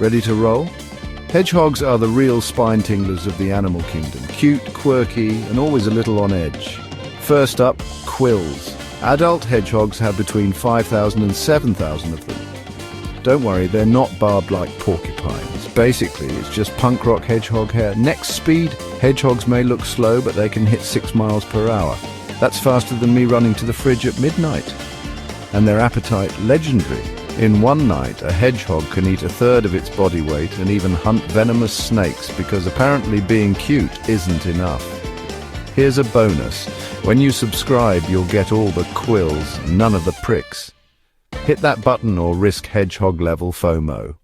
Ready to roll? Hedgehogs are the real spine tinglers of the animal kingdom. Cute, quirky, and always a little on edge. First up, quills. Adult hedgehogs have between 5,000 and 7,000 of them. Don't worry, they're not barbed like porcupines. Basically, it's just punk rock hedgehog hair. Next speed, hedgehogs may look slow, but they can hit 6 miles per hour. That's faster than me running to the fridge at midnight. And their appetite, legendary. In one night, a hedgehog can eat a third of its body weight and even hunt venomous snakes because apparently being cute isn't enough. Here's a bonus. When you subscribe, you'll get all the quills, none of the pricks. Hit that button or risk hedgehog level FOMO.